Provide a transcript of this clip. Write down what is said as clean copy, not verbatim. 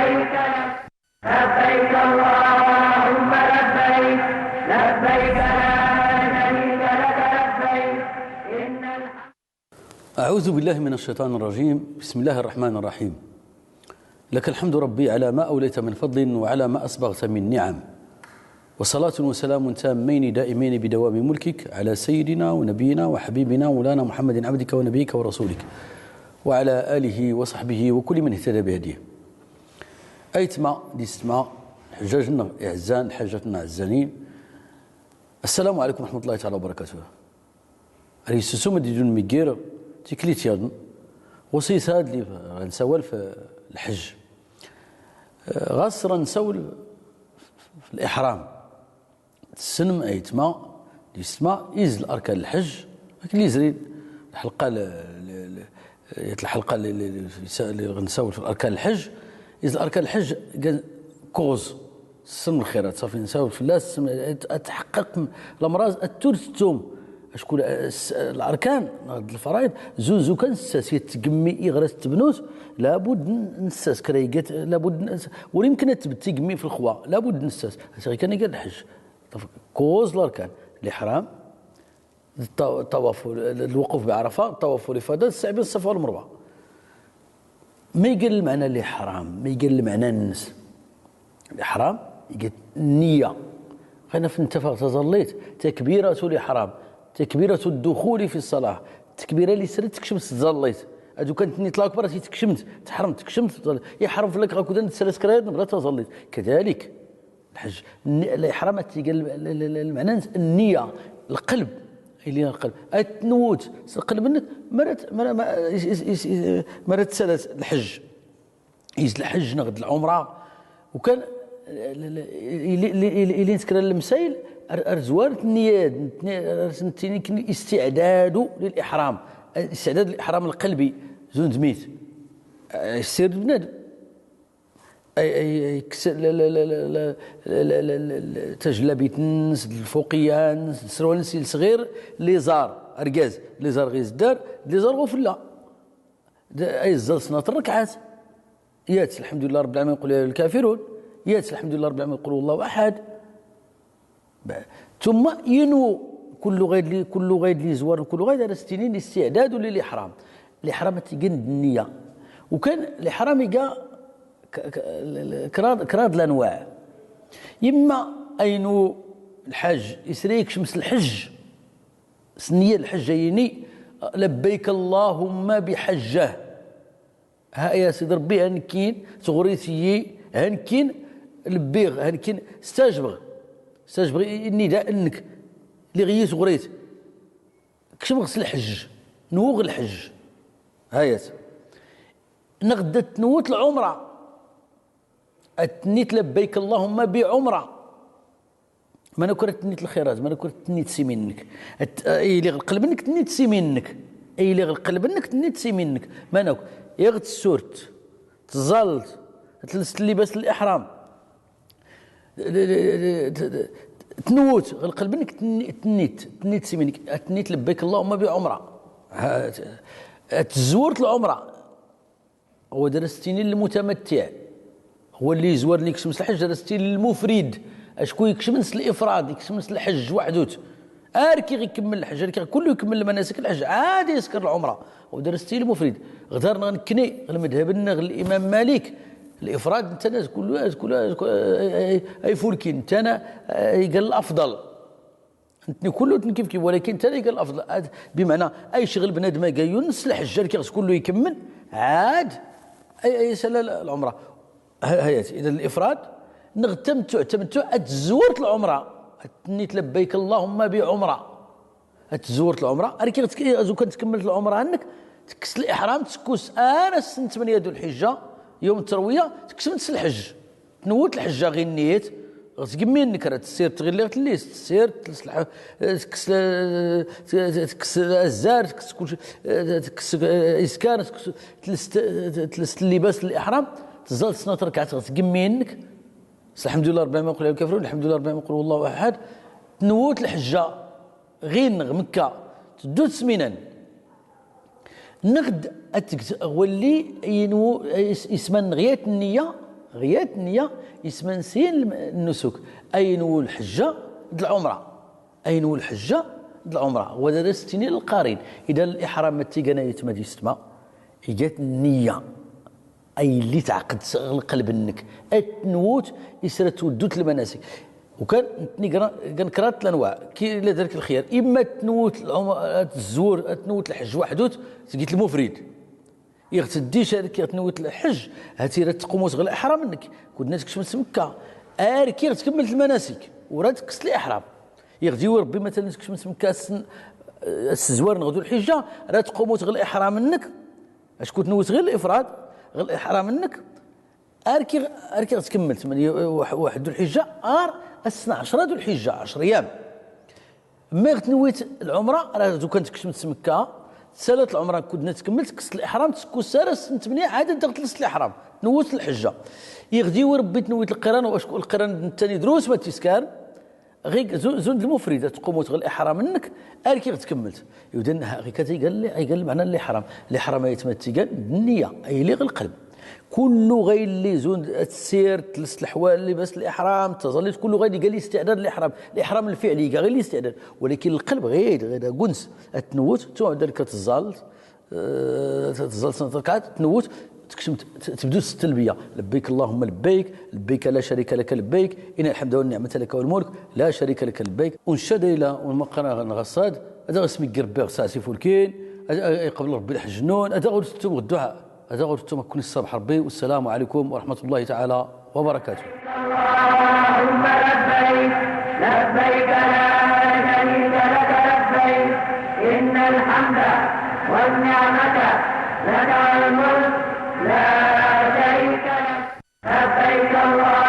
لبيك اللهم لبيك لبيك لا شريك لك لبيك إن أعوذ بالله من الشيطان الرجيم. بسم الله الرحمن الرحيم. لك الحمد ربي على ما أوليت من فضل وعلى ما أسبغت من نعم، وصلاة وسلام تامين دائمين بدوام ملكك على سيدنا ونبينا وحبيبنا مولانا محمد عبدك ونبيك ورسولك وعلى آله وصحبه وكل من اهتدى بهديه. أيتما ديستما حجاجنا إعزان حاجتنا عزانين، السلام عليكم ورحمة الله تعالى وبركاته. رئيس سوم ديجون ميغير تيكليت يادن وصيت هاد اللي غنسول في الحج، غاصرا نسول في الإحرام السنم أيتما ديستما إز الأركان الحج اللي زرين الحلقة الحلقة اللي غنسول في الأركان الحج إز الأركان الحج كوز السن الخيرات صافي نساول في الناس تحقق الأمراض التوم شكون الاركان الفرائض زوزو كان الساس يتقمي غرس تبنوت لابد نساس كريقات لابد ويمكن تقمي في الخوا لابد نساس غير كان قال الحج كوز الاركان الاحرام الطواف الوقوف بعرفه الطواف والافاضه السعي بين الصفا والمروه. ما يقال المعنى الاحرام، ما يقال المعنى النس. الاحرام يقال النيه. انا في انت تظليت تكبيره الاحرام، تكبيرة الدخول في الصلاة، التكبيرة اللي سرت تكشمت تظليت، هادو كانت نيت الله أكبر تكشمت تحرمت تكشمت يحرم في لك غاكودا نتسلس كرايات نبغى تظليت. كذلك الحج الإحرام تيقال المعنى النية، القلب اللي القلب التنوت القلب مرات تسالت الحج يز الحج نغد العمرة وكان اللي نذكر المسائل أرزوارة النيات استعداد للإحرام، استعداد الإحرام القلبي زون زميت السير بنادم أي تجلبي تنس الفوقيان سروال نسيل صغير لي زار أركاز لي زار غيز دار لي زار غفلة أي الزل صنات الركعات يات الحمد لله رب العالمين يقول يا الكافرون يات الحمد لله رب العالمين يقول الله أحد ثم ينو كل غيد لي زوار كل غيد على ستينين الاستعداد للإحرام. الإحرام تيقن النية وكان الإحرام يقا كراد الأنواع، يما أينو الحج يسريك شمس الحج سنية الحج يني لبيك اللهم بحجه ها يا سيدي ربي هنكين صغريتي هنكين لبيغ هنكين استجبغ النداء انك اللي غيث غريت كشف غسل الحج نوغ الحج هايات نغدت نوت العمره اتنيت لبيك اللهم بعمره ما نكرت تنيت الخيرات ما نكرت تنيت سي منك اي اللي غلقلب منك تنيت سي منك اي اللي غلقلب منك تنيت سي منك ما ناك يغد السورت تزلت تلبس لباس الاحرام تنوت القلب انك تنيت سيمينك تنيت لبيك اللهم بعمره تزورت العمره هو درستيني المتمتع هو اللي يزور لك شمس الحج درستيني المفرد اشكون يكشمس الافراد يكشمس الحج وحدوت اركي غيكمل الحج اركي كله يكمل مناسك الحج عادي يسكر العمره ودرستي المفرد غدرنا نكني المذهب الامام مالك الافراد انت ناس كلها اي فولكين انت انا قال الافضل انت كله كيف ولكن انت قال الافضل بمعنى اي شغل بنادم قال ينس الحجه كيغس كله يكمل عاد اي سنه العمره هياتي اذا الافراد نغتمتع تزورت العمره تنيت لبيك اللهم بعمره تزورت العمره اركي ازو كنت كملت العمره عنك تكس الاحرام تسكوس انا سنه 8 ذو الحجه يوم الترويه تكسمت الحج تنوت الحجه غير نيت غتقمي النكره تسير تغير تليس تسير تكس الزار تكس كلشي تكس اسكان تلس اللباس الاحرام تزال سنه ركعات غتقمي انك الحمد لله رب العالمين يقول الكافرون الحمد لله رب العالمين يقول الله احد تنوت الحجه غير مكه تدوت سمينا نغد ولي ينو يسمن غيات النيه غيات النية يسمى نسين النسك، أي نول الحجة د العمرة، أي نول الحجة د العمرة، وهذا ستيني للقارين. إذا الإحرام ما تيقانا يتمادي يسمى إجات النية، أي اللي تعقد القلب انك اتنوت يسرى تودوت المناسك. وكان كنكرات الانواع كي ذلك الخيار، اما تنوت الزور تنوت الحج وحدوت تقيت المفرد يغتديش هذيك تنوت الحج هاتي تقوم غير الاحرام منك كنت ناس كش مكه كي تكمل المناسك وراه تكس الاحرام يغدي ربي مثلا كش مكه الزوار نغدو الحجه راه تقوم غير الاحرام منك اش كنت نوت غير الافراد غير الاحرام منك اركي تكمل 1 ذو الحجه السنة 10 ذو الحجه 10 ايام. ما غتنويت العمره راه دو كانت كش مكه سالت العمره كنت تكملت كس الاحرام تكون ساله سنه 8 عاد تغتلس الاحرام نوت الحجه يغدي وربي تنويت القران واشكون القران الثاني دروس ما تيسكان غير زوج المفردة تقوم غير الاحرام منك كي تكملت يودن غير كتي قال معنى الاحرام يتمتي النيه اي اللي غير القلب كله غير اللي زون تسير تلس الاحوال اللي بس الاحرام تظلت كله غير قال لي استعداد الاحرام الفعلي غير اللي استعداد، ولكن القلب غير كنس التنوت تو ذلك تزال سنه ركعات تنوت تبدو التلبيه لبيك اللهم لبيك لبيك لا شريك لك لبيك ان الحمد والنعمه لك والملك لا شريك لك لبيك ونشد الى والمقرا غصاد هذا اسمي قربي ساسي فولكين قبل ربي الحجنون هذا غير الدعاء هذا غير كل الصباح ربي والسلام عليكم ورحمه الله تعالى وبركاته. اللهم لبيك لبيك لا شريك لك لبيك ان الحمد والنعمه لك والملك لا شريك لك لبيك الله